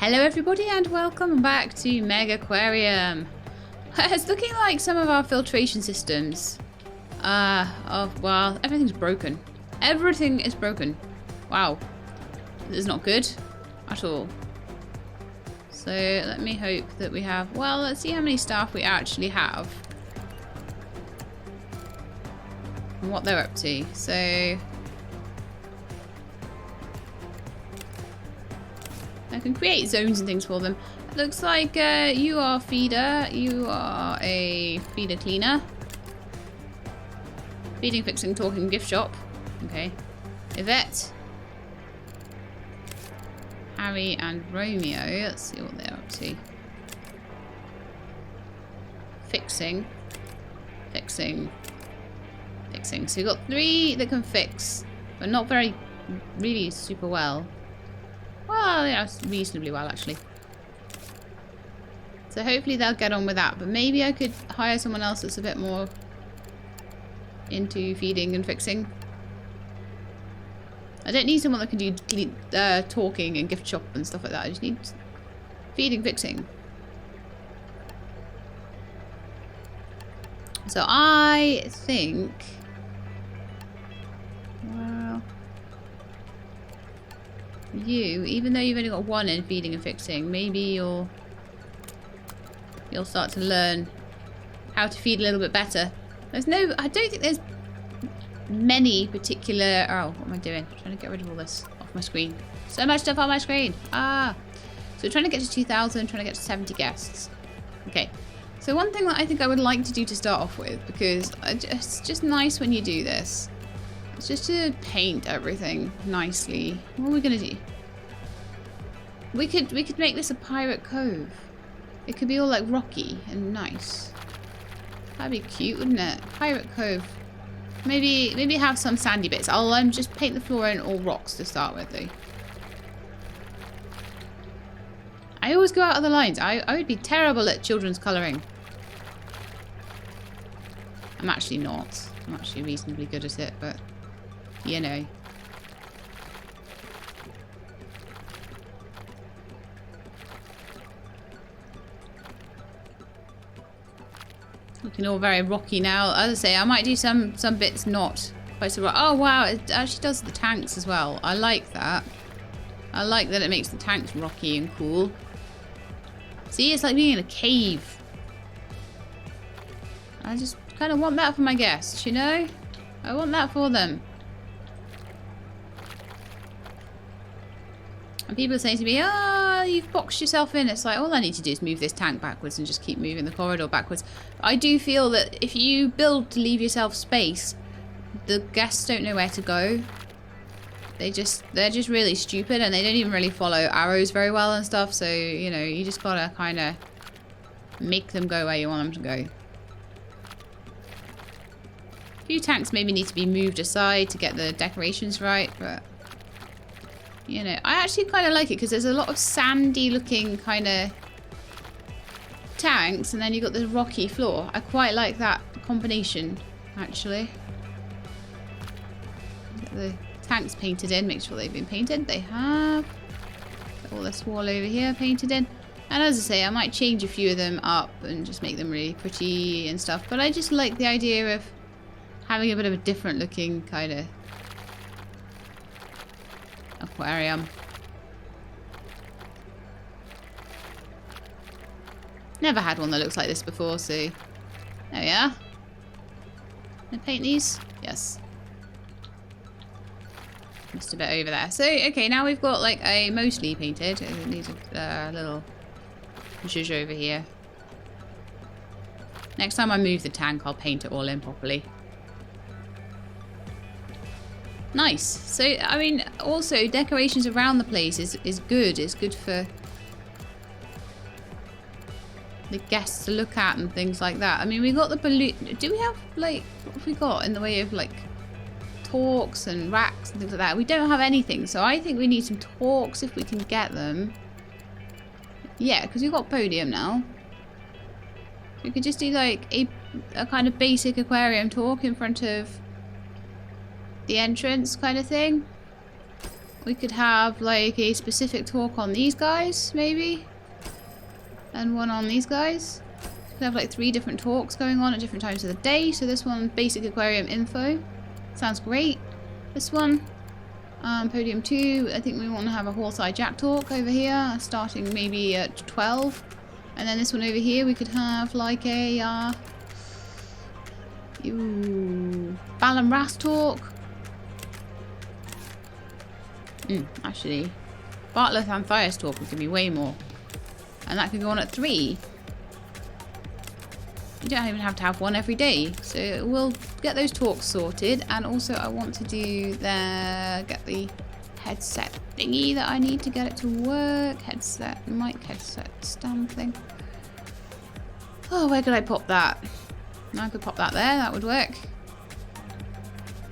Hello everybody and welcome back to Megaquarium. It's looking like some of our filtration systems well, everything's broken. Everything is broken. Wow. This is not good at all. So let me hope that we have, well, let's see how many staff we actually have. And what they're up to. So I can create zones and things for them. It looks like you are feeder. You are a feeder cleaner. Feeding, fixing, talking, gift shop. Okay. Yvette. Harry and Romeo. Let's see what they're up to. Fixing. Fixing. Fixing. So we've got 3 that can fix. But not really super well. Well, yeah, reasonably well, actually. So hopefully they'll get on with that. But maybe I could hire someone else that's a bit more into feeding and fixing. I don't need someone that can do talking and gift shop and stuff like that. I just need feeding, fixing. So I think... well... you, even though you've only got 1 in feeding and fixing, maybe you'll start to learn how to feed a little bit better. I don't think there's many particular, oh, what am I doing? I'm trying to get rid of all this off my screen. So much stuff on my screen. So we're trying to get to 2,000, trying to get to 70 guests. Okay. So one thing that I think I would like to do to start off with, because it's just nice when you do this, it's just to paint everything nicely. What are we gonna do? We could make this a pirate cove. It could be all like rocky and nice. That'd be cute, wouldn't it? Pirate cove. Maybe have some sandy bits. I'll just paint the floor in all rocks to start with, though. I always go out of the lines. I would be terrible at children's colouring. I'm actually not. I'm actually reasonably good at it, but you know. Looking all very rocky now. As I say, I might do some bits not quite so rocky. Oh wow, it actually does the tanks as well. I like that. I like that it makes the tanks rocky and cool. See, it's like being in a cave. I just kind of want that for my guests, you know? I want that for them. And people are saying to me, oh, you've boxed yourself in. It's like, all I need to do is move this tank backwards and just keep moving the corridor backwards. I do feel that if you build to leave yourself space, the guests don't know where to go. They're just really stupid and they don't even really follow arrows very well and stuff. So, you know, you just gotta kind of make them go where you want them to go. A few tanks maybe need to be moved aside to get the decorations right, but... you know, I actually kind of like it because there's a lot of sandy looking kind of tanks and then you've got this rocky floor. I quite like that combination, actually. Get the tanks painted in, make sure they've been painted. They have. Get all this wall over here painted in. And as I say, I might change a few of them up and just make them really pretty and stuff. But I just like the idea of having a bit of a different looking kind of aquarium. Never had one that looks like this before, so there we are. Can I paint these? Yes. Just a bit over there. So, okay, now we've got like a mostly painted. It needs a little zhuzh over here. Next time I move the tank, I'll paint it all in properly. Nice. So, I mean, also decorations around the place is good. It's good for the guests to look at and things like that. I mean, we got the balloon. Do we have, like, what have we got in the way of, like, talks and racks and things like that? We don't have anything. So I think we need some talks if we can get them. Yeah, because we've got podium now. We could just do, like, a kind of basic aquarium talk in front of the entrance kind of thing. we could have like a specific talk on these guys, maybe. And one on these guys. We could have like 3 different talks going on at different times of the day. So this one, basic aquarium info. Sounds great. This one, podium 2. I think we want to have a horseye jack talk over here, starting maybe at 12. And then this one over here, we could have like a Balam Ras talk. Actually, Bartlett Anthias talk would give me way more. And that could go on at 3. You don't even have to have one every day. So we'll get those talks sorted. And also I want to do get the headset thingy that I need to get it to work. Headset, mic headset stand thing. Oh, where could I pop that? I could pop that there, that would work.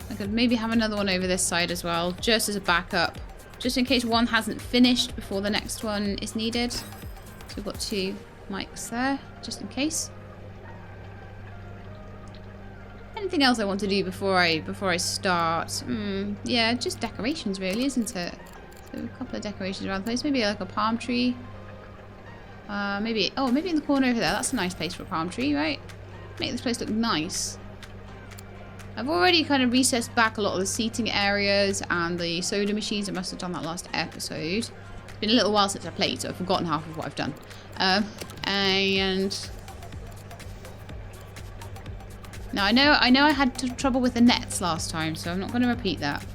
I could maybe have another one over this side as well, just as a backup. Just in case one hasn't finished before the next one is needed. So we've got 2 mics there, just in case. Anything else I want to do before I start? Yeah, just decorations really, isn't it? So a couple of decorations around the place. Maybe like a palm tree. Maybe in the corner over there. That's a nice place for a palm tree, right? Make this place look nice. I've already kind of recessed back a lot of the seating areas and the soda machines. I must have done that last episode. It's been a little while since I played, so I've forgotten half of what I've done. And now I know I had trouble with the nets last time, so I'm not going to repeat that.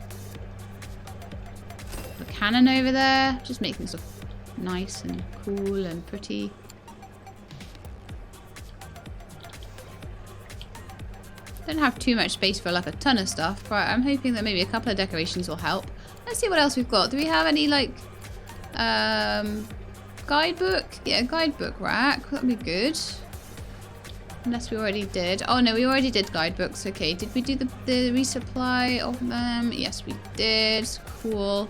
The cannon over there, just make things look nice and cool and pretty. Don't have too much space for like a ton of stuff, but I'm hoping that maybe a couple of decorations will help. Let's see what else we've got. Do we have any like guidebook? Yeah, guidebook rack. That'd be good. Unless we already did. Oh no, we already did guidebooks. Okay, did we do the resupply of them? Yes, we did. Cool.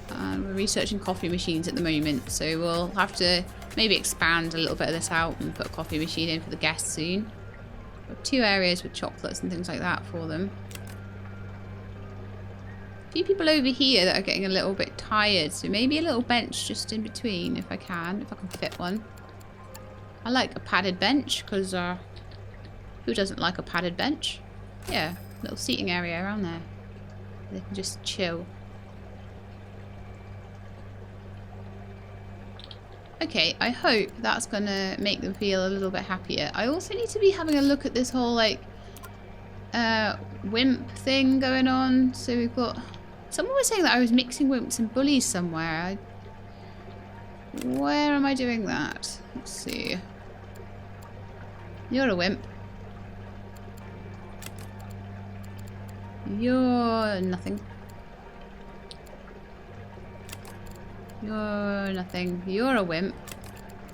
We're researching coffee machines at the moment, so we'll have to maybe expand a little bit of this out and put a coffee machine in for the guests soon. We've got 2 areas with chocolates and things like that for them. A few people over here that are getting a little bit tired, so maybe a little bench just in between if I can fit one. I like a padded bench because who doesn't like a padded bench? Yeah, little seating area around there. They can just chill. Okay, I hope that's gonna make them feel a little bit happier. I also need to be having a look at this whole like wimp thing going on. So we've got someone was saying that I was mixing wimps and bullies somewhere. Where am I doing that? Let's see. You're a wimp. You're nothing. You're nothing. You're a wimp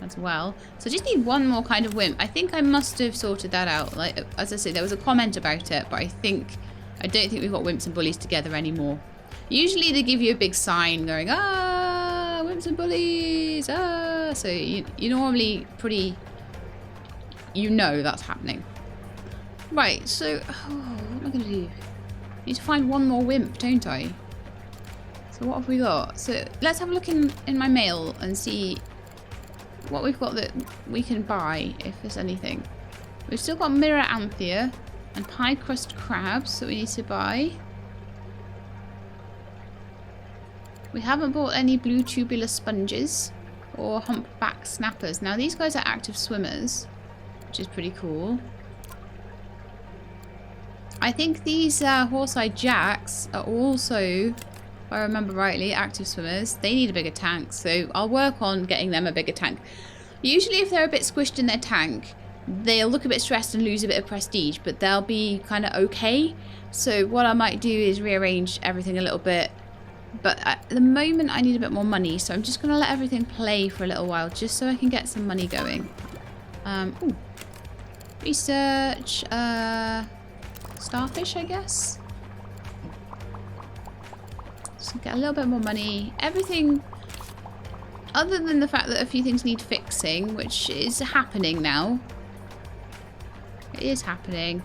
as well. So I just need one more kind of wimp. I think I must have sorted that out. Like, as I said, there was a comment about it, but I don't think we've got wimps and bullies together anymore. Usually they give you a big sign going, ah, wimps and bullies, ah. So you normally you know that's happening. Right, so, what am I going to do? I need to find one more wimp, don't I? So what have we got? So let's have a look in my mail and see what we've got that we can buy, if there's anything. We've still got mirror anthea and pie crust crabs that we need to buy. We haven't bought any blue tubular sponges or humpback snappers. Now these guys are active swimmers, which is pretty cool. I think these horseye jacks are also, if I remember rightly, active swimmers. They need a bigger tank, so I'll work on getting them a bigger tank. Usually if they're a bit squished in their tank, they'll look a bit stressed and lose a bit of prestige, but they'll be kind of okay. So what I might do is rearrange everything a little bit. But at the moment I need a bit more money, so I'm just going to let everything play for a little while, just so I can get some money going. Ooh. Research, starfish, I guess. Just get a little bit more money. Everything, other than the fact that a few things need fixing, which is happening now. It is happening.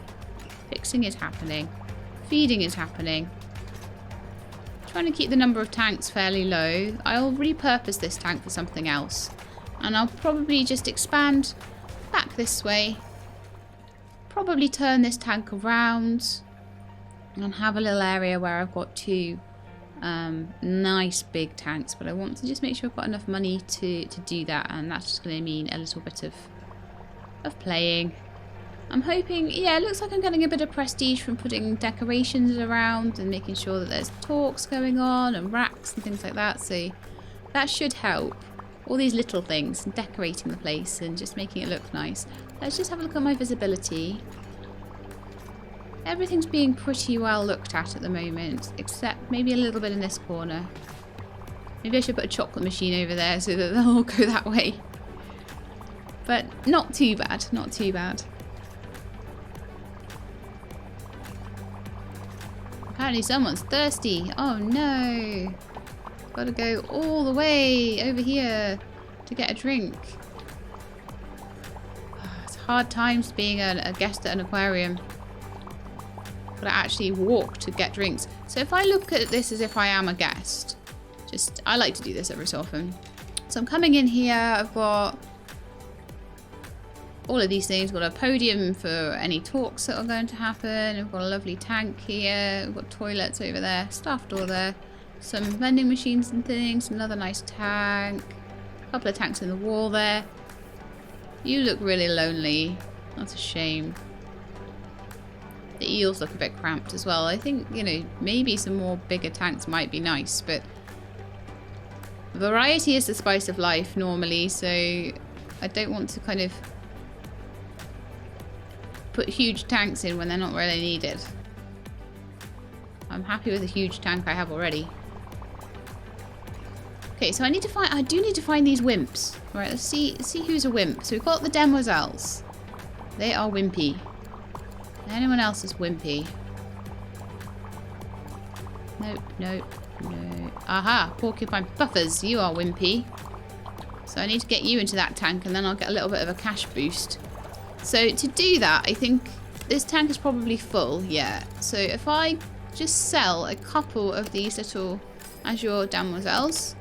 Fixing is happening. Feeding is happening. trying to keep the number of tanks fairly low. I'll repurpose this tank for something else. And I'll probably just expand back this way. Probably turn this tank around. And have a little area where I've got two nice big tanks. But I want to just make sure I've got enough money to do that. And that's just going to mean a little bit of playing. I'm hoping, yeah, it looks like I'm getting a bit of prestige from putting decorations around and making sure that there's talks going on and racks and things like that. So that should help. All these little things and decorating the place and just making it look nice. Let's just have a look at my visibility. Everything's being pretty well looked at the moment, except maybe a little bit in this corner. Maybe I should put a chocolate machine over there so that they'll all go that way. But not too bad, not too bad. Apparently someone's thirsty. Oh no. Gotta go all the way over here to get a drink. It's hard times being a guest at an aquarium. Gotta actually walk to get drinks. So if I look at this as if I am a guest, I like to do this every so often. So I'm coming in here, I've got all of these things. We've got a podium for any talks that are going to happen. We've got a lovely tank here. We've got toilets over there, staff door there. Some vending machines and things. Another nice tank. A couple of tanks in the wall there. You look really lonely. That's a shame. The eels look a bit cramped as well. I think, you know, maybe some more bigger tanks might be nice, but variety is the spice of life normally, so I don't want to kind of put huge tanks in when they're not really needed. I'm happy with the huge tank I have already. Okay, so I do need to find these wimps. Right, let's see who's a wimp. So we've got the demoiselles. They are wimpy. Anyone else is wimpy? Nope, nope, no. Aha, Porcupine Puffers, you are wimpy. So I need to get you into that tank and then I'll get a little bit of a cash boost. So to do that, I think this tank is probably full, yeah. So if I just sell a couple of these little Azure Demoiselles,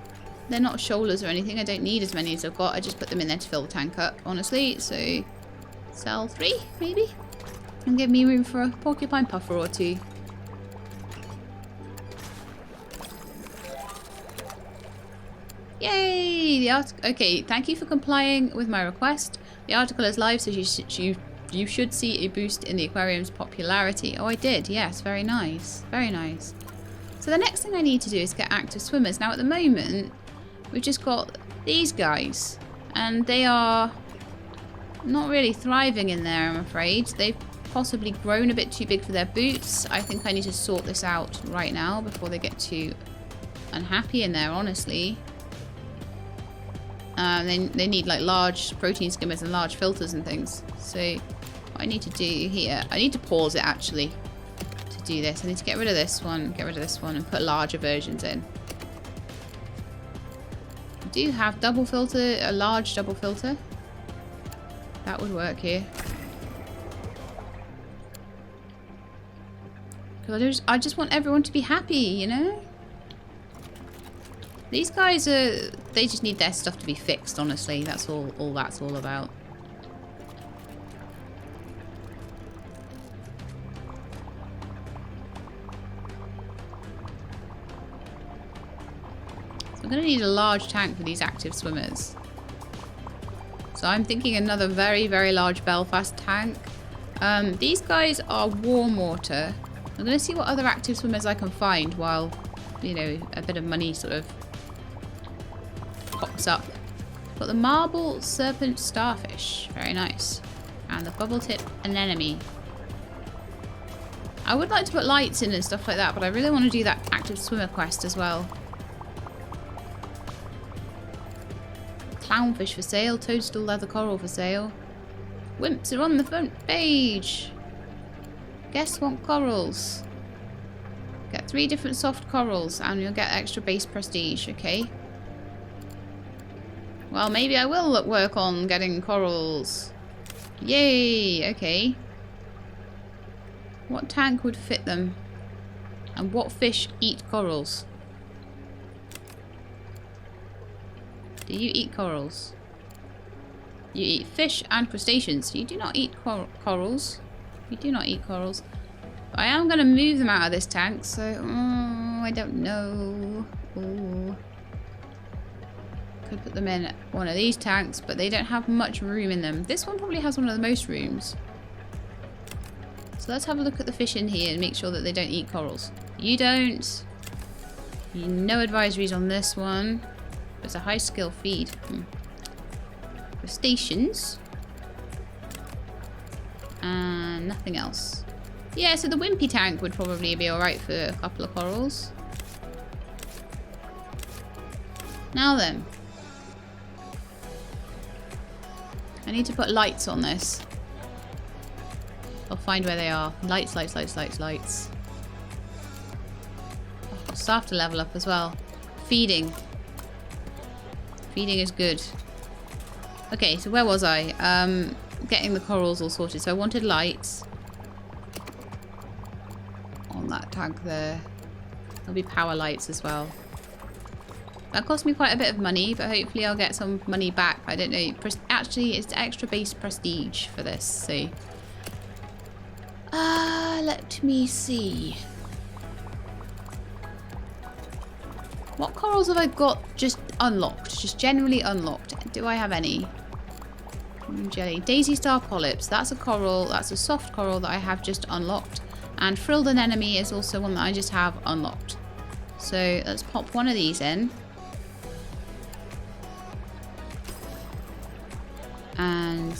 they're not shoulders or anything, I don't need as many as I've got, I just put them in there to fill the tank up, honestly. So sell 3, maybe? And give me room for a Porcupine Puffer or 2. Yay! Okay, thank you for complying with my request. The article is live, so you should see a boost in the aquarium's popularity. Oh, I did. Yes, very nice. Very nice. So the next thing I need to do is get active swimmers. Now, at the moment, we've just got these guys. And they are not really thriving in there, I'm afraid. They've possibly grown a bit too big for their boots. I think I need to sort this out right now before they get too unhappy in there, honestly. They need like large protein skimmers and large filters and things. So what I need to do here, I need to pause it actually to do this. I need to get rid of this one, and put larger versions in. I do have double filter, a large double filter. That would work here. Because I just want everyone to be happy, you know? These guys they just need their stuff to be fixed, honestly. That's all that's all about. So I'm going to need a large tank for these active swimmers. So I'm thinking another very, very large Belfast tank. These guys are warm water. I'm going to see what other active swimmers I can find while, you know, a bit of money sort of pops up. Got the marble serpent starfish, very nice, and the bubble tip anemone. I would like to put lights in and stuff like that, but I really want to do that active swimmer quest as well. Clownfish for sale, toadstool leather coral for sale. Wimps are on the front page. Guests want corals. Get 3 different soft corals and you'll get extra base prestige, okay? Well, maybe I will work on getting corals. Yay, okay. What tank would fit them? And what fish eat corals? Do you eat corals? You eat fish and crustaceans. You do not eat corals. You do not eat corals. But I am going to move them out of this tank, so I don't know. Ooh. Could put them in one of these tanks, but they don't have much room in them. This one probably has one of the most rooms. So let's have a look at the fish in here and make sure that they don't eat corals. You don't. No advisories on this one. It's a high skill feed. Crustaceans. And nothing else. Yeah, so the wimpy tank would probably be alright for a couple of corals. Now then. I need to put lights on this. I'll find where they are. Lights, lights, lights, lights, lights. Oh, staff to level up as well. Feeding. Feeding is good. Okay, so where was I? Getting the corals all sorted. So I wanted lights on that tank there. There'll be power lights as well. That cost me quite a bit of money, but hopefully I'll get some money back. I don't know. Actually, it's extra base prestige for this, so... let me see. What corals have I got just unlocked? Just generally unlocked. Do I have any? Jelly. Daisy Star Polyps. That's a coral. That's a soft coral that I have just unlocked. And Frilled Anemone is also one that I just have unlocked. So let's pop one of these in. And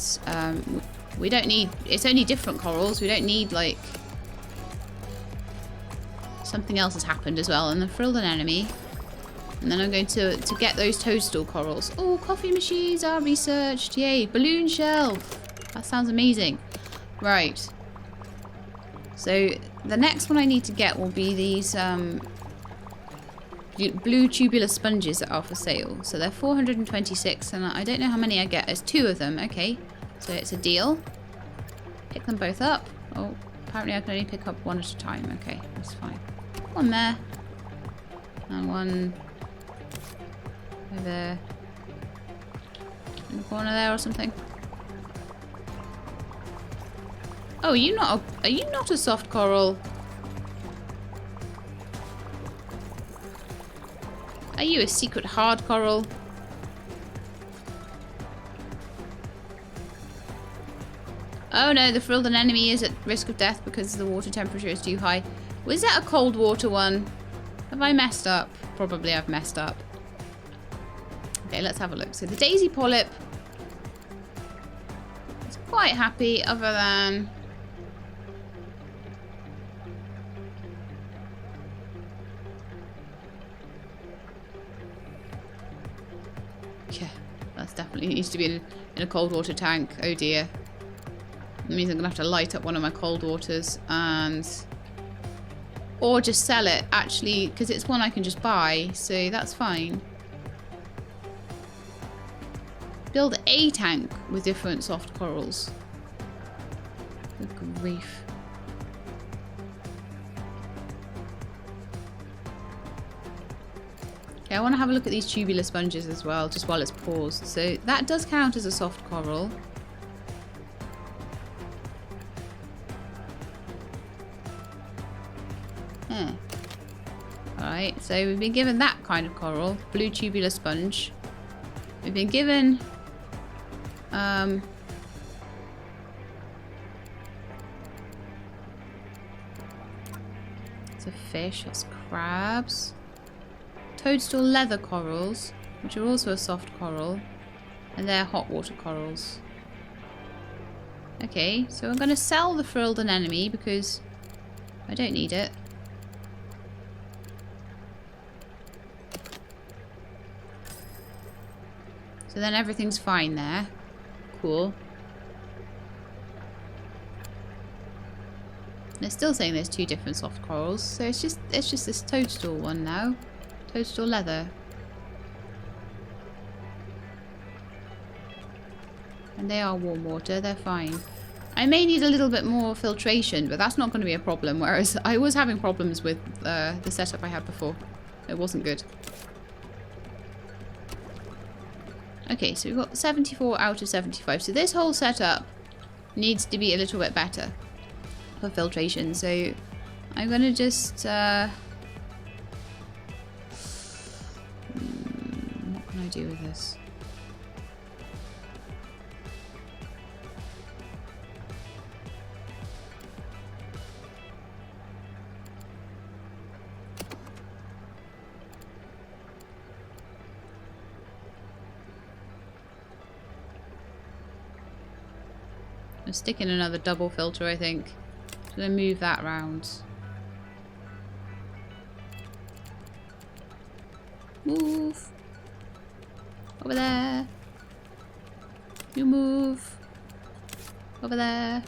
we don't need... It's only different corals. We don't need, like... Something else has happened as well. And the Frilled Anemone. And then I'm going to get those Toadstool Corals. Oh, coffee machines are researched. Yay. Balloon shelf. That sounds amazing. Right. So the next one I need to get will be these blue tubular sponges that are for sale. So they're 426 and I don't know how many I get. There's 2 of them. Okay. So it's a deal. Pick them both up. Oh, apparently I can only pick up one at a time. Okay, that's fine. One there. And one over in the corner there or something. Oh, are you not a soft coral? Are you a secret hard coral? Oh no, the Frilled Anemone is at risk of death because the water temperature is too high. Was that a cold water one? Have I messed up? Probably I've messed up. Okay, let's have a look. So the Daisy Polyp is quite happy other than... Yeah, that's definitely needs to be in a cold water tank. Oh dear. That means I'm going to have to light up one of my cold waters and... Or just sell it, actually, because it's one I can just buy, so that's fine. Build a tank with different soft corals. Good grief. Okay, I want to have a look at these tubular sponges as well, just while it's paused. So that does count as a soft coral. Alright, so we've been given that kind of coral, blue tubular sponge. We've been given it's a fish, that's crabs. Toadstool leather corals, which are also a soft coral, and they're hot water corals. Okay, so I'm going to sell the Frilled Anemone because I don't need it. So then everything's fine there. Cool. They're still saying there's 2 different soft corals, so it's just this toadstool one now. Toadstool leather. And they are warm water, they're fine. I may need a little bit more filtration, but that's not going to be a problem, whereas I was having problems with the setup I had before. It wasn't good. Okay, so we've got 74 out of 75. So this whole setup needs to be a little bit better for filtration. So I'm going to just... what can I do with this? I'll stick in another double filter, I think. I'm going to move that around. Move. Over there. You move. Over there.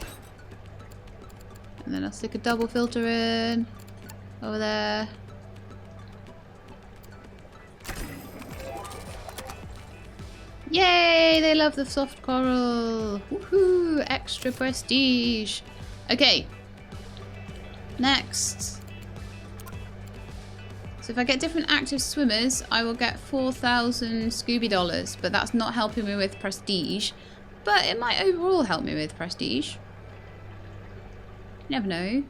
And then I'll stick a double filter in. Over there. Yay! They love the soft coral. Woohoo! Extra prestige. Okay. Next. So if I get different active swimmers, I will get 4,000 Scooby dollars. But that's not helping me with prestige. But it might overall help me with prestige. You never know.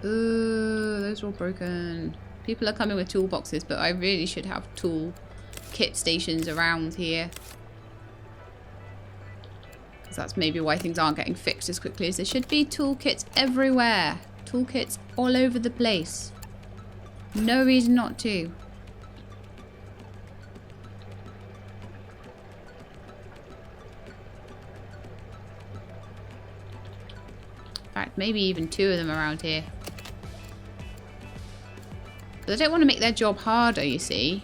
Ooh, those are all broken. People are coming with toolboxes, but I really should have tool kit stations around here. Because that's maybe why things aren't getting fixed as quickly as they should be. Toolkits everywhere. Toolkits all over the place. No reason not to. In fact, maybe even 2 of them around here. But I don't want to make their job harder, you see.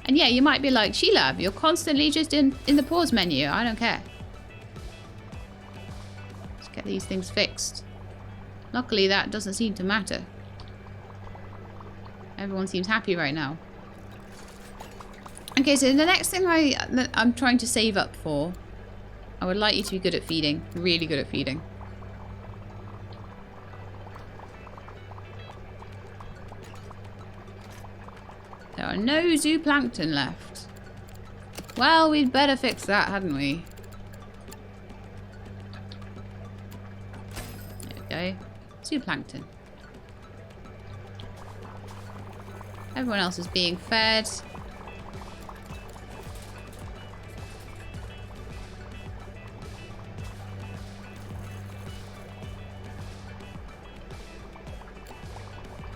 And yeah, you might be like, Sheila, you're constantly just in the pause menu. I don't care. Let's get these things fixed. Luckily, that doesn't seem to matter. Everyone seems happy right now. Okay, so the next thing I'm trying to save up for, I would like you to be good at feeding. Really good at feeding. There are no zooplankton left. Well, we'd better fix that, hadn't we? There we go. Zooplankton. Everyone else is being fed.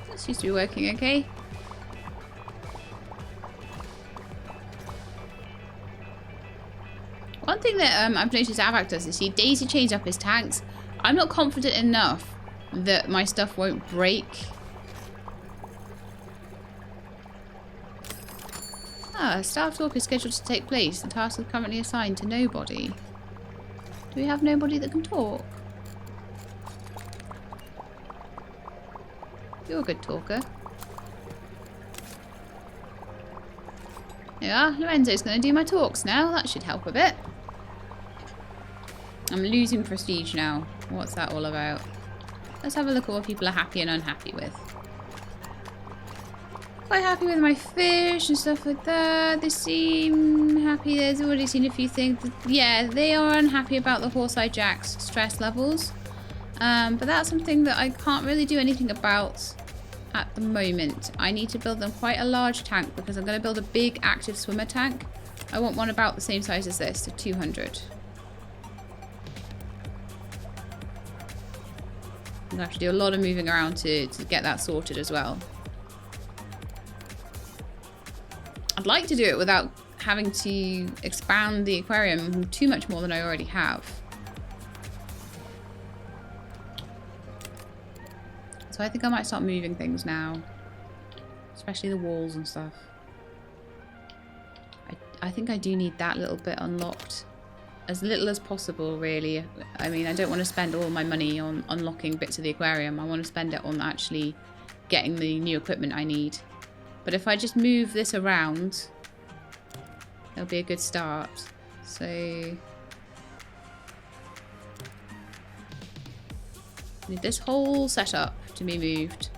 That seems to be working okay. One thing that I've noticed Avac does is he daisy chains up his tanks. I'm not confident enough that my stuff won't break. Ah, staff talk is scheduled to take place. The task is currently assigned to nobody. Do we have nobody that can talk? You're a good talker. There you are. Lorenzo's going to do my talks now. That should help a bit. I'm losing prestige now. What's that all about? Let's have a look at what people are happy and unhappy with. Quite happy with my fish and stuff like that. They seem happy. There's already seen a few things. Yeah, they are unhappy about the Horse-Eye Jack's stress levels. But that's something that I can't really do anything about at the moment. I need to build them quite a large tank because I'm going to build a big active swimmer tank. I want one about the same size as this, so 200. I'm going to have to do a lot of moving around to get that sorted as well. I'd like to do it without having to expand the aquarium too much more than I already have. So I think I might start moving things now. Especially the walls and stuff. I think I do need that little bit unlocked. As little as possible, really. I mean, I don't want to spend all my money on unlocking bits of the aquarium. I want to spend it on actually getting the new equipment I need. But if I just move this around, it'll be a good start. So I need this whole setup to be moved.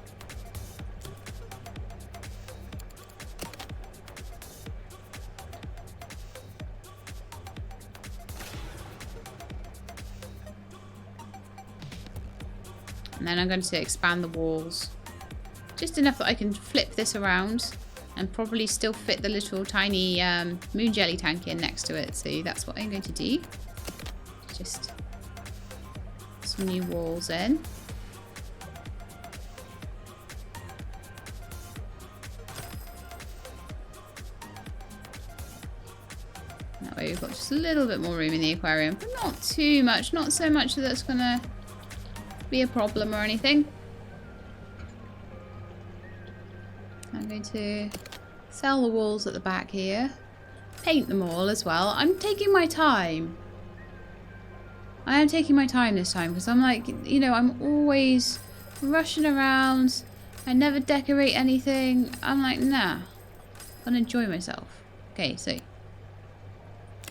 And then I'm going to expand the walls. Just enough that I can flip this around and probably still fit the little tiny moon jelly tank in next to it. So that's what I'm going to do. Just some new walls in. That way we've got just a little bit more room in the aquarium, but not too much. Not so much that that's going to be a problem or anything. I'm going to sell the walls at the back here. Paint them all as well. I'm taking my time. I am taking my time this time because I'm like, you know, I'm always rushing around. I never decorate anything. I'm like, nah. I'm gonna enjoy myself. Okay, so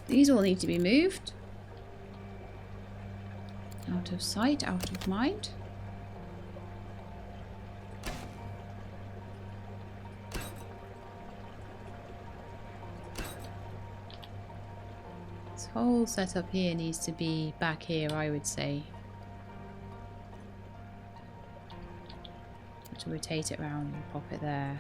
these all need to be moved. Out of sight, out of mind. This whole setup here needs to be back here, I would say. To rotate it around and pop it there.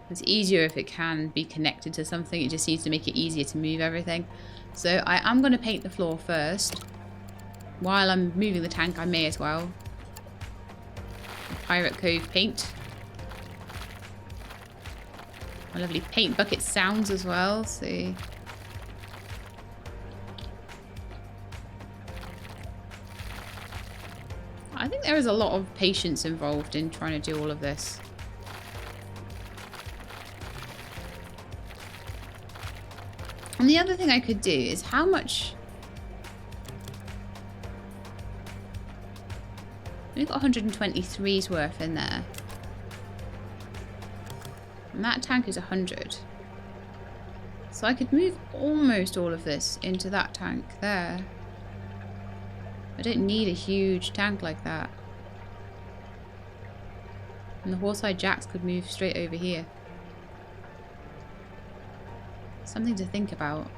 It's easier if it can be connected to something. It just needs to make it easier to move everything. So I am going to paint the floor first. While I'm moving the tank, I may as well. Pirate Cove paint. My lovely paint bucket sounds as well. So I think there is a lot of patience involved in trying to do all of this. And the other thing I could do is how much... We've got 123's worth in there. And that tank is 100. So I could move almost all of this into that tank there. I don't need a huge tank like that. And the horseye jacks could move straight over here. Something to think about.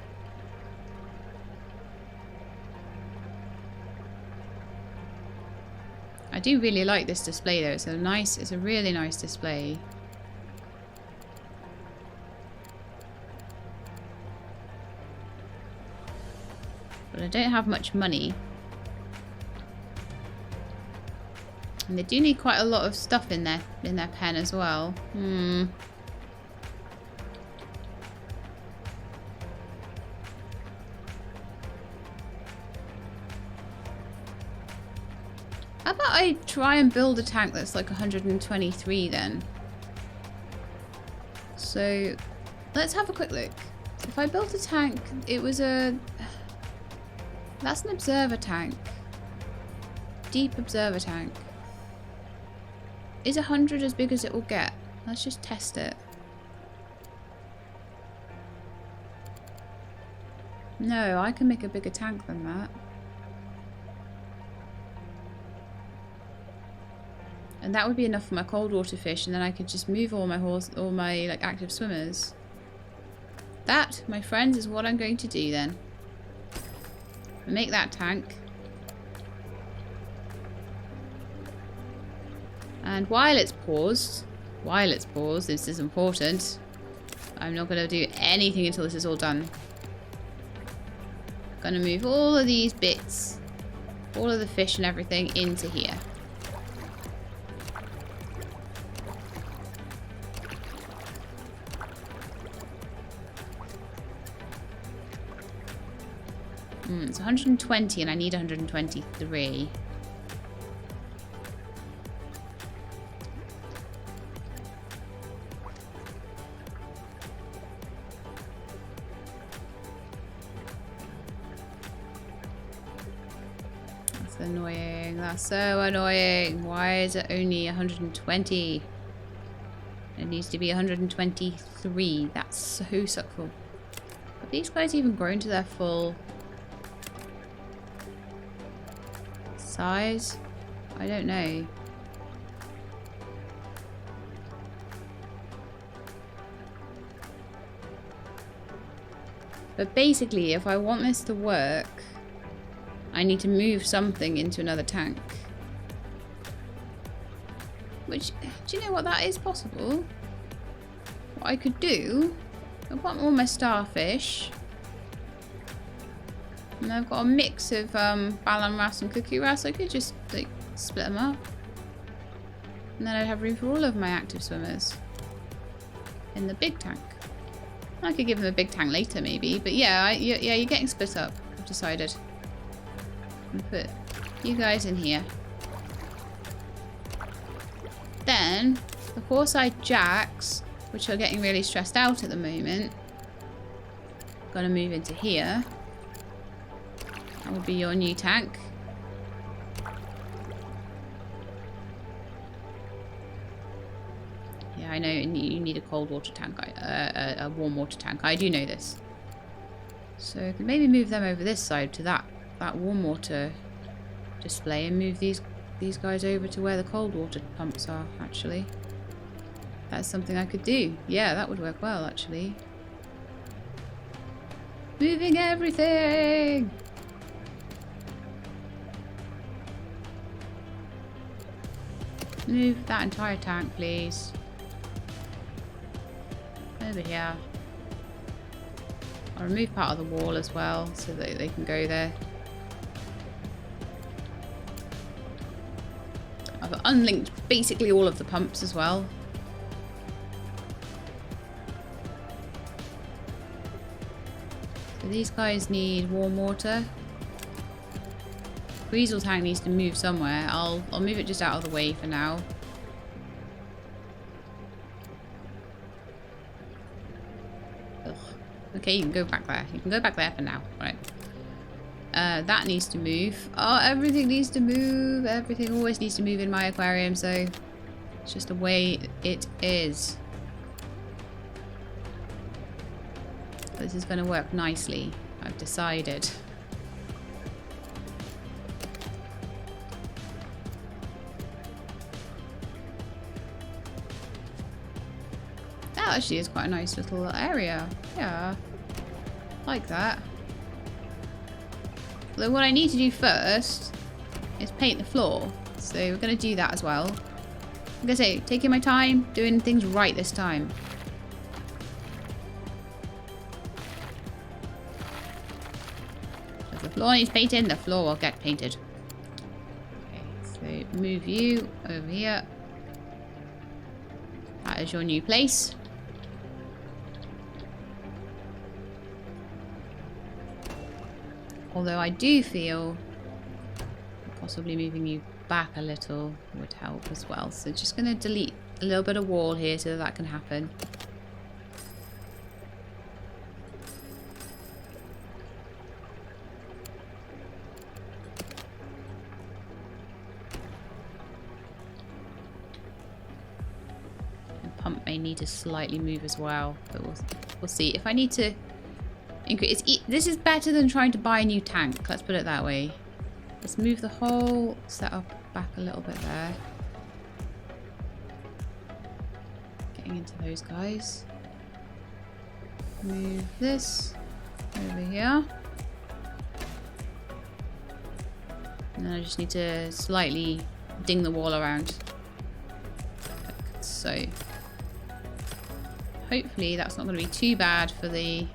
I do really like this display though. It's a really nice display. But I don't have much money. And they do need quite a lot of stuff in their pen as well. How about I try and build a tank that's like 123 then? So let's have a quick look. If I built a tank, it was a... That's an observer tank. Deep observer tank. Is 100 as big as it will get? Let's just test it. No, I can make a bigger tank than that. And that would be enough for my cold water fish, and then I could just move all my like active swimmers. That, my friends, is what I'm going to do then. Make that tank. And while it's paused, this is important. I'm not going to do anything until this is all done. I'm going to move all of these bits, all of the fish and everything into here. It's 120 and I need 123. That's annoying. That's so annoying. Why is it only 120? It needs to be 123. That's so suckful. Have these guys even grown to their full size? I don't know. But basically, if I want this to work, I need to move something into another tank. Which, do you know what, that is possible? What I could do, I've got all my starfish. And I've got a mix of Balan wrasse and cuckoo wrasse. I could just like split them up. And then I'd have room for all of my active swimmers in the big tank. I could give them a big tank later maybe, but yeah, yeah, you're getting split up, I've decided. I'm gonna put you guys in here. Then, the horse-eyed jacks, which are getting really stressed out at the moment, gonna move into here. That will be your new tank. Yeah, I know you need a cold water tank, a warm water tank. I do know this. So I could maybe move them over this side to that warm water display and move these guys over to where the cold water pumps are, actually. That's something I could do. Yeah, that would work well, actually. Moving everything! Move that entire tank, please. Over here. I'll remove part of the wall as well so that they can go there. I've unlinked basically all of the pumps as well. So these guys need warm water. Weasel tank needs to move somewhere. I'll move it just out of the way for now. Ugh. Okay, you can go back there. You can go back there for now. Right. That needs to move. Oh, everything needs to move. Everything always needs to move in my aquarium, so it's just the way it is. This is going to work nicely, I've decided. That actually is quite a nice little area. Yeah, like that. Although what I need to do first is paint the floor. So we're going to do that as well. I'm going to say, taking my time, doing things right this time. So if the floor needs painting, the floor will get painted. Okay, so move you over here. That is your new place. Although I do feel possibly moving you back a little would help as well. So just going to delete a little bit of wall here so that can happen. The pump may need to slightly move as well, but we'll see. If I need to increase, this is better than trying to buy a new tank, let's put it that way. Let's move the whole setup back a little bit there. Getting into those guys. Move this over here. And then I just need to slightly ding the wall around. Like so. Hopefully that's not going to be too bad for the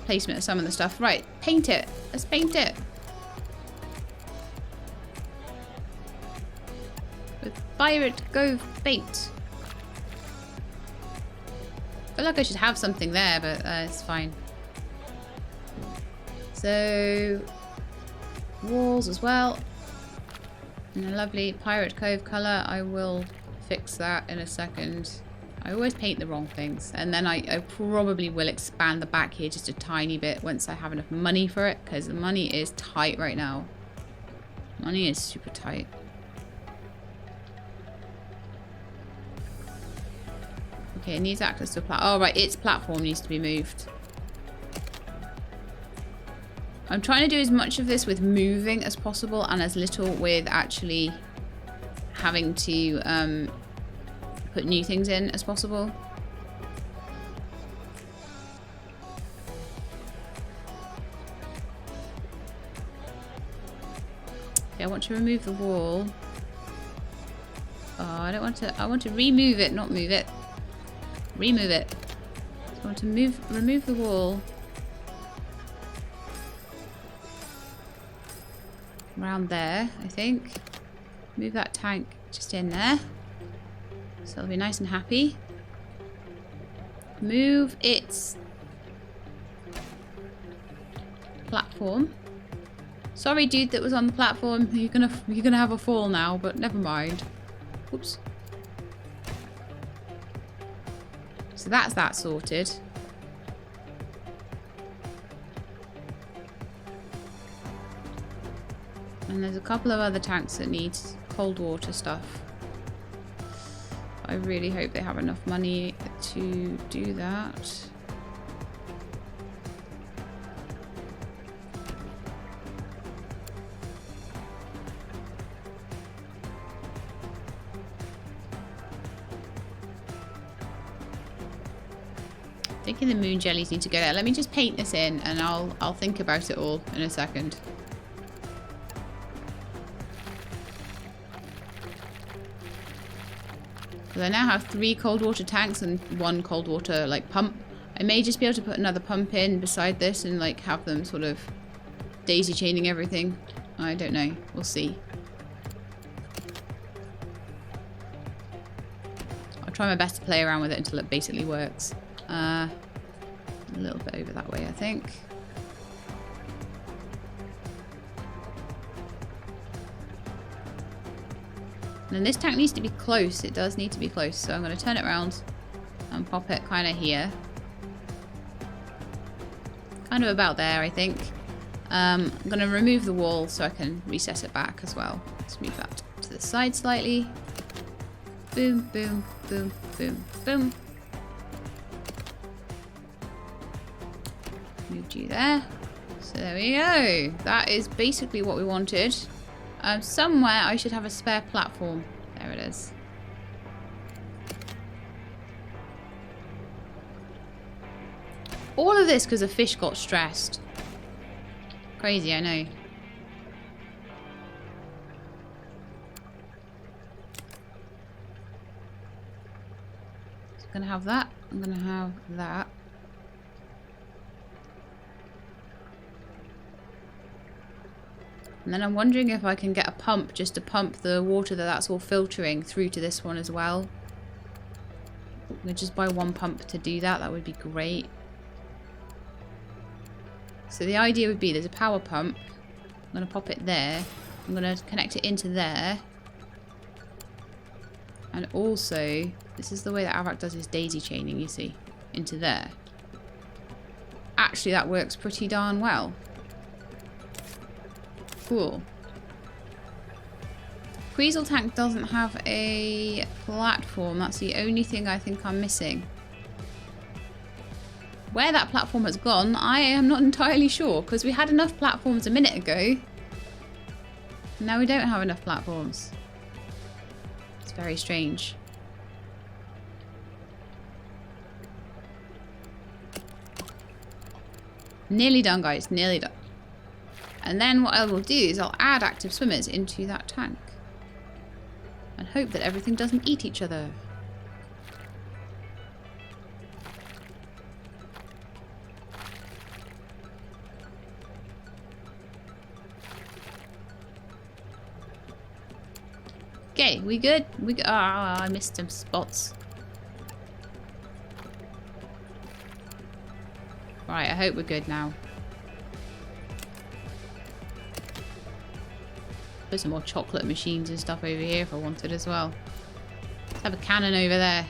placement of some of the stuff. Right, paint it. Let's paint it. With Pirate Cove paint. I feel like I should have something there, but it's fine. So, walls as well. And a lovely Pirate Cove colour. I will fix that in a second. I always paint the wrong things, and then I probably will expand the back here just a tiny bit once I have enough money for it, because the money is tight right now. Money is super tight. Okay, it needs access to a platform. Oh, right, its platform needs to be moved. I'm trying to do as much of this with moving as possible and as little with actually having to put new things in as possible. Okay, I want to remove the wall. Oh, I don't want to. I want to remove it, not move it. Remove it. So I want to remove the wall. Around there, I think. Move that tank just in there. So it'll be nice and happy. Move its platform. Sorry, dude, that was on the platform. You're gonna have a fall now, but never mind. Oops. So that's that sorted. And there's a couple of other tanks that need cold water stuff. I really hope they have enough money to do that. Thinking the moon jellies need to go there. Let me just paint this in and I'll think about it all in a second. Because I now have 3 cold water tanks and 1 cold water like pump. I may just be able to put another pump in beside this and like have them sort of daisy chaining everything. I don't know. We'll see. I'll try my best to play around with it until it basically works. A little bit over that way, I think. And then this tank needs to be close. It does need to be close. So I'm going to turn it around and pop it kind of here. Kind of about there, I think. I'm going to remove the wall so I can recess it back as well. Let's move that to the side slightly. Boom, boom, boom, boom, boom. Moved you there. So there we go. That is basically what we wanted. Somewhere I should have a spare platform. There it is. All of this because a fish got stressed. Crazy, I know. So I'm going to have that. I'm going to have that. And then I'm wondering if I can get a pump just to pump the water that's all filtering through to this one as well. We'll just buy 1 pump to do that. That would be great. So the idea would be there's a power pump. I'm going to pop it there. I'm going to connect it into there. And also, this is the way that Avak does his daisy chaining, you see, into there. Actually, that works pretty darn well. Cool. Queasel tank doesn't have a platform. That's the only thing I think I'm missing. Where that platform has gone, I am not entirely sure, because we had enough platforms a minute ago. Now we don't have enough platforms. It's very strange. Nearly done, guys. Nearly done. And then what I will do is I'll add active swimmers into that tank. And hope that everything doesn't eat each other. Okay, we good? Ah, I missed some spots. Right, I hope we're good now. Put some more chocolate machines and stuff over here if I wanted as well. Let's have a cannon over there.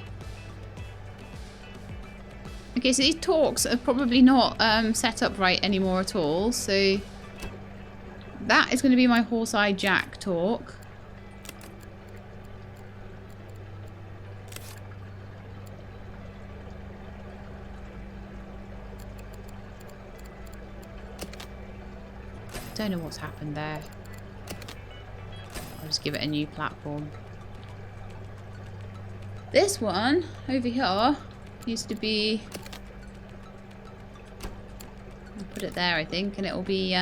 Okay, so these talks are probably not set up right anymore at all. So that is going to be my horse-eye jack talk. Don't know what's happened there. I'll just give it a new platform. This one over here needs to be... I'll put it there, I think, and it will be...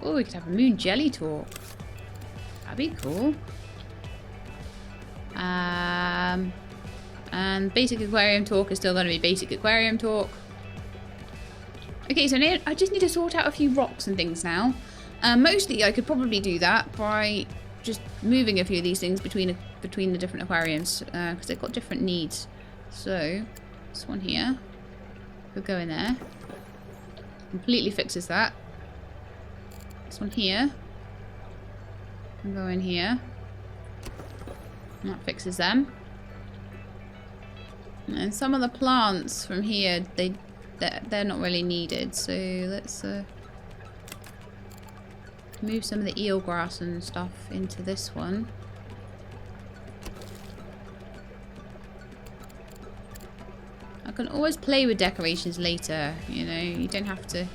Oh, we could have a moon jelly talk. That'd be cool. And basic aquarium talk is still going to be basic aquarium talk. Okay, so now I just need to sort out a few rocks and things now. Mostly I could probably do that by just moving a few of these things between the different aquariums because they've got different needs. So this one here could go in there. Completely fixes that. This one here can go in here. And that fixes them. And some of the plants from here, they're not really needed. So let's move some of the eelgrass and stuff into this one. I can always play with decorations later, you know, you don't have to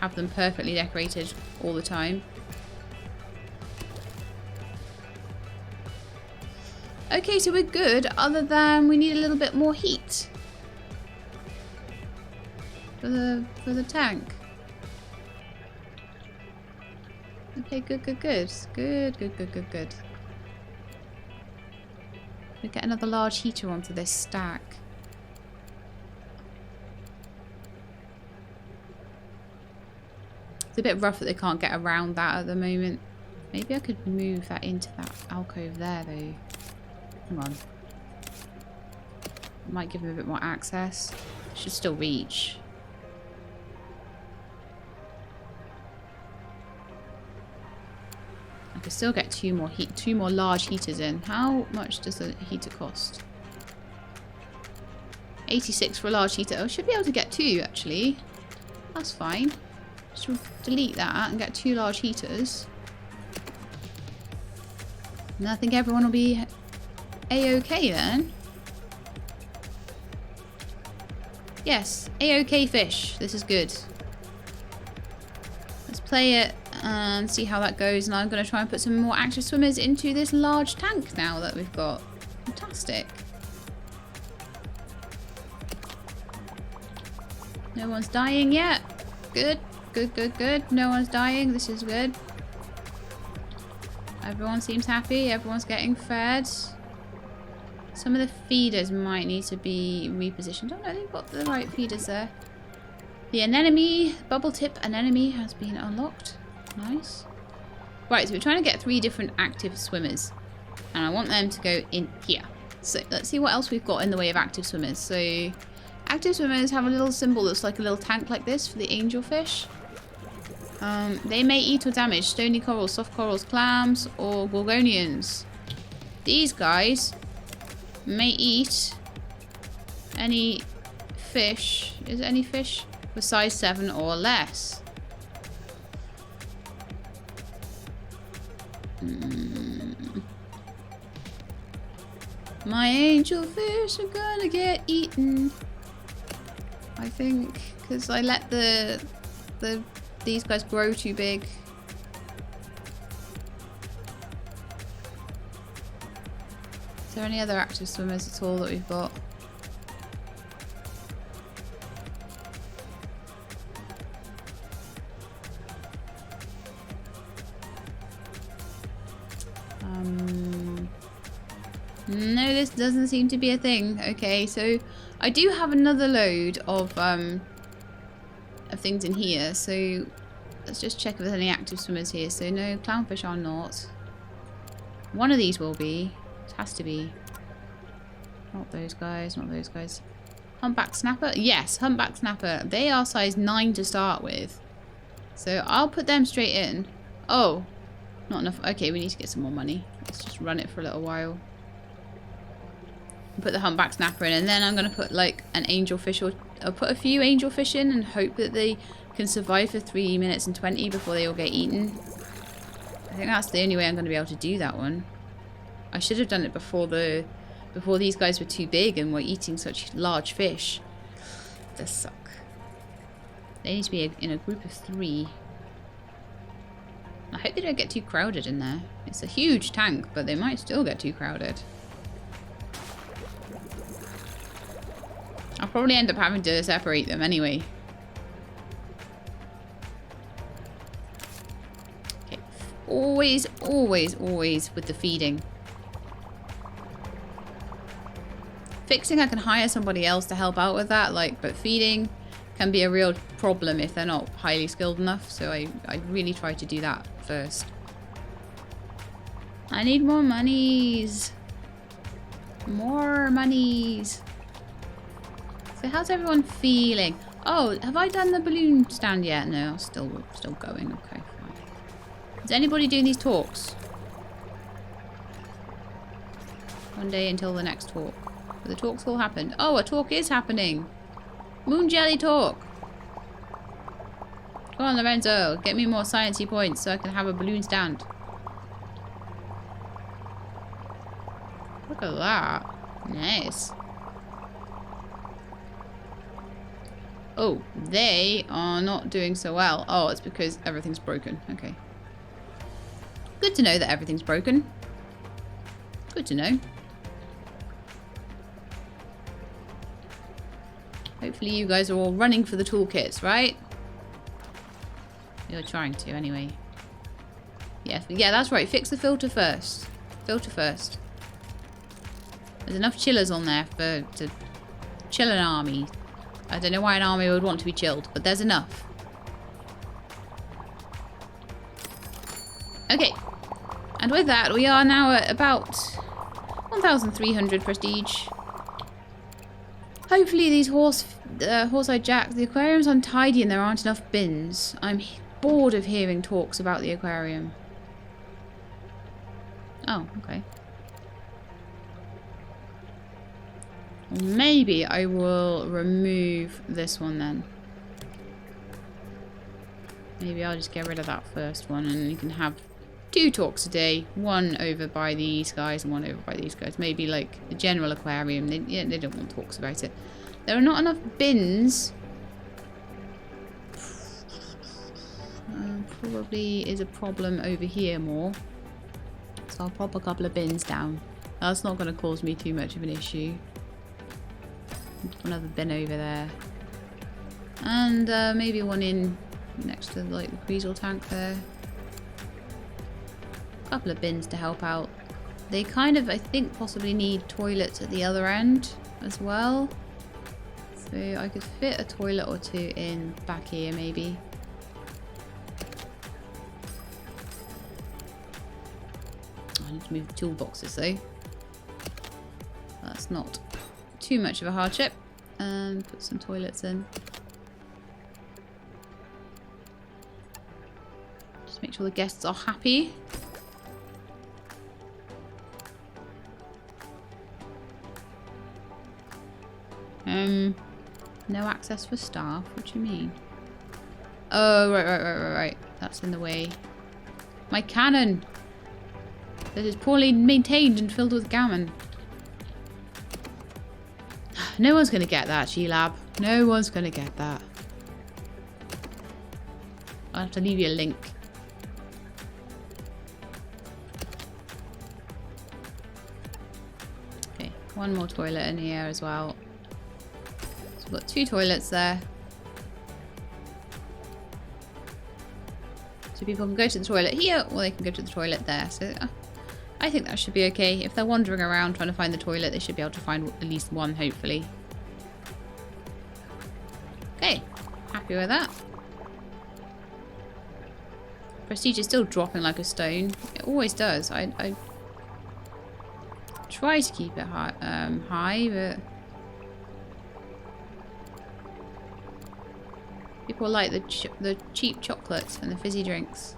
have them perfectly decorated all the time. Okay, so we're good, other than we need a little bit more heat for the tank. Okay, good. We get another large heater onto this stack. It's a bit rough that they can't get around that at the moment. Maybe I could move that into that alcove there, though. Come on. Might give them a bit more access. Should still reach. I could still get two more large heaters in. How much does a heater cost? 86 for a large heater. Oh, I should be able to get two, actually. That's fine. Just delete that and get two large heaters. And I think everyone will be A-okay then. Yes, A-okay fish. This is good. Let's play it and see how that goes. And I'm going to try and put some more active swimmers into this large tank now that we've got. Fantastic. No one's dying yet. Good. No one's dying. This is good. Everyone seems happy. Everyone's getting fed. Some of the feeders might need to be repositioned. Oh no, they've got the right feeders there. The anemone, bubble tip anemone has been unlocked. Nice. Right, so we're trying to get 3 different active swimmers. And I want them to go in here. So let's see what else we've got in the way of active swimmers. So active swimmers have a little symbol that's like a little tank like this for the angelfish. They may eat or damage stony corals, soft corals, clams, or gorgonians. These guys may eat any fish. Is it any fish with size 7 or less? My angelfish are gonna get eaten, I think, because I let these guys grow too big. Is there any other active swimmers at all that we've got? No, this doesn't seem to be a thing. Okay, so I do have another load of things in here, so let's just check if there's any active swimmers here. So no, clownfish are not. One of these will be. It has to be. Not those guys, not those guys. Humpback snapper? Yes, humpback snapper. They are size 9 to start with. So I'll put them straight in. Oh, not enough. Okay, we need to get some more money. Let's just run it for a little while. Put the humpback snapper in, and then I'm going to put like an angelfish, or I'll put a few angelfish in and hope that they can survive for 3 minutes and 20 before they all get eaten. I think that's the only way I'm going to be able to do that one. I should have done it before these guys were too big and were eating such large fish. It does suck. They need to be in a group of 3. I hope they don't get too crowded in there. It's a huge tank, but they might still get too crowded. I'll probably end up having to separate them anyway. always, always, always with the feeding. Fixing, I can hire somebody else to help out with that, like, but feeding can be a real problem if they're not highly skilled enough, so I really try to do that first. I need more monies. More monies. So how's everyone feeling? Oh, have I done the balloon stand yet? No, still going. Okay, fine. Is anybody doing these talks? One day until the next talk. The talks all happened. Oh, a talk is happening. Moon jelly talk. Come on, Lorenzo. Get me more sciencey points so I can have a balloon stand. Look at that. Nice. Oh, they are not doing so well. Oh, it's because everything's broken. Okay. Good to know that everything's broken. Good to know. Hopefully you guys are all running for the toolkits, right? You're trying to, anyway. Yeah, that's right. Fix the filter first. Filter first. There's enough chillers on there to chill an army. I don't know why an army would want to be chilled, but there's enough. Okay. And with that, we are now at about 1,300 prestige. Hopefully these horse-eyed jacks, the aquarium's untidy and there aren't enough bins. I'm bored of hearing talks about the aquarium. Oh, okay. Maybe I will remove this one then. Maybe I'll just get rid of that first one and you can have 2 talks a day. One over by these guys and one over by these guys. Maybe like the general aquarium. They don't want talks about it. There are not enough bins. Probably is a problem over here more. So I'll pop a couple of bins down. That's not going to cause me too much of an issue. Another bin over there. And maybe one in next to like the Creasel tank there. A couple of bins to help out. They kind of, I think, possibly need toilets at the other end as well. So I could fit a toilet or 2 in back here maybe. I need to move the toolboxes though. That's not too much of a hardship. And put some toilets in. Just make sure the guests are happy. No access for staff? What do you mean? Oh, right. That's in the way. My cannon! That is poorly maintained and filled with gammon. No one's going to get that, G-Lab. No one's going to get that. I'll have to leave you a link. Okay, one more toilet in here as well. So we've got 2 toilets there. So people can go to the toilet here or they can go to the toilet there. So I think that should be okay. If they're wandering around trying to find the toilet, they should be able to find at least one, hopefully. Okay, happy with that. Prestige is still dropping like a stone. It always does. I try to keep it high, but people like the cheap chocolates and the fizzy drinks.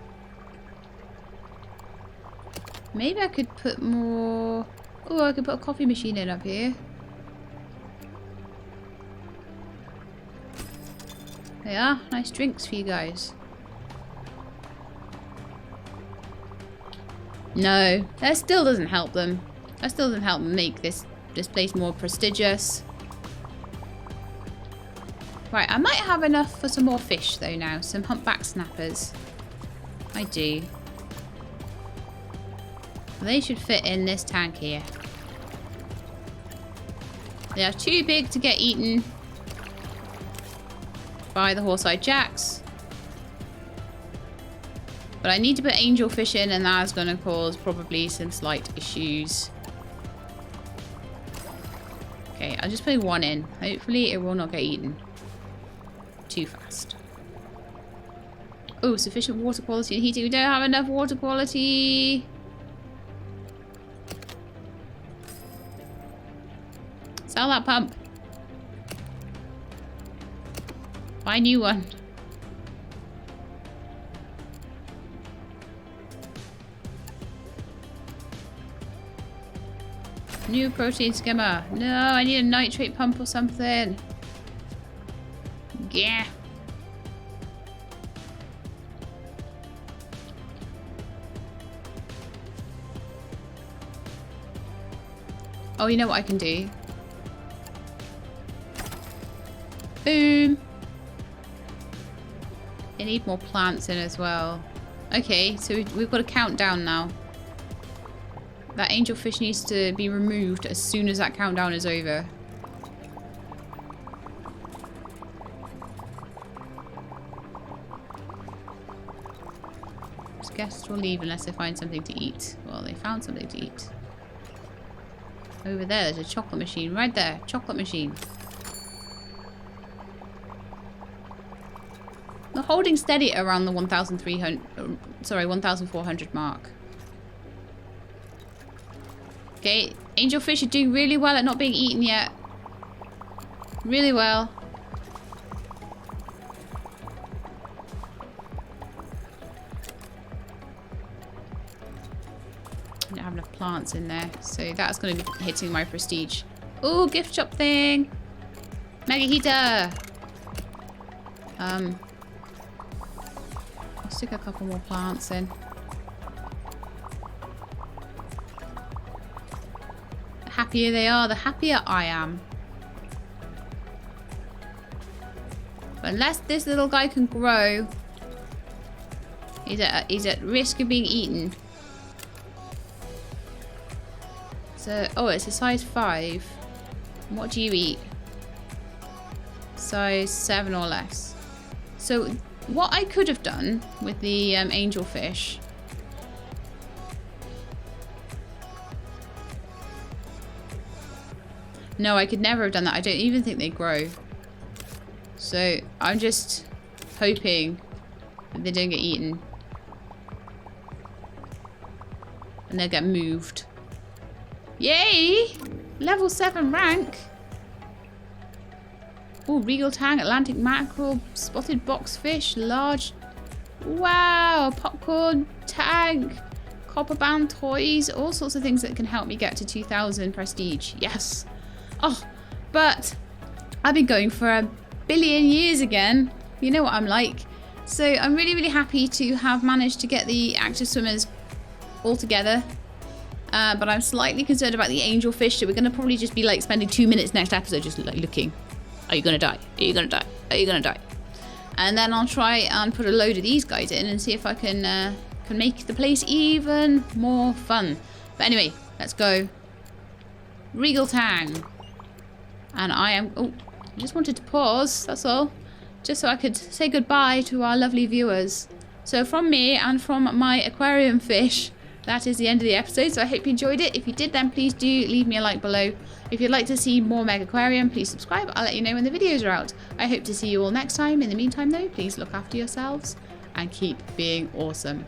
Maybe I could put more... Oh, I could put a coffee machine in up here. There are nice drinks for you guys. No, that still doesn't help them. That still doesn't help make this place more prestigious. Right, I might have enough for some more fish though now. Some humpback snappers. I do. They should fit in this tank here. They are too big to get eaten by the horse-eyed jacks. But I need to put angelfish in, and that's going to cause probably some slight issues. Okay, I'll just put one in. Hopefully it will not get eaten too fast. Oh, sufficient water quality and heating. We don't have enough water quality. Sell that pump. Buy a new one. New protein skimmer. No, I need a nitrate pump or something. Yeah. Oh, you know what I can do? Boom. I need more plants in as well. Okay, so we've got a countdown now. That angelfish needs to be removed as soon as that countdown is over. Guests will leave unless they find something to eat. Well, they found something to eat. Over there, there's a chocolate machine. Right there. Chocolate machine. They're holding steady around the 1,400 mark. Okay, angelfish are doing really well at not being eaten yet. Really well. I don't have enough plants in there, so that's going to be hitting my prestige. Oh, gift shop thing. Mega heater. I'll stick a couple more plants in. The happier they are, the happier I am. But unless this little guy can grow, he's at risk of being eaten. So, oh, it's a size 5. What do you eat? Size 7 or less. So, what I could have done with the angelfish. No, I could never have done that. I don't even think they grow. So, I'm just hoping that they don't get eaten. And they'll get moved. Yay! Level 7 rank. Oh, regal tang, Atlantic mackerel, spotted boxfish, large. Wow, popcorn, tag, copper bound toys, all sorts of things that can help me get to 2,000 prestige. Yes. Oh, but I've been going for a billion years again. You know what I'm like. So I'm really, really happy to have managed to get the active swimmers all together. But I'm slightly concerned about the angelfish, so we're going to probably just be like spending 2 minutes next episode just like looking. Are you going to die? Are you going to die? Are you going to die? And then I'll try and put a load of these guys in and see if I can make the place even more fun. But anyway, let's go. Regal Tang. And I am... Oh, I just wanted to pause, that's all. Just so I could say goodbye to our lovely viewers. So from me and from my aquarium fish, that is the end of the episode, so I hope you enjoyed it. If you did, then please do leave me a like below. If you'd like to see more Megaquarium, please subscribe. I'll let you know when the videos are out. I hope to see you all next time. In the meantime, though, please look after yourselves and keep being awesome.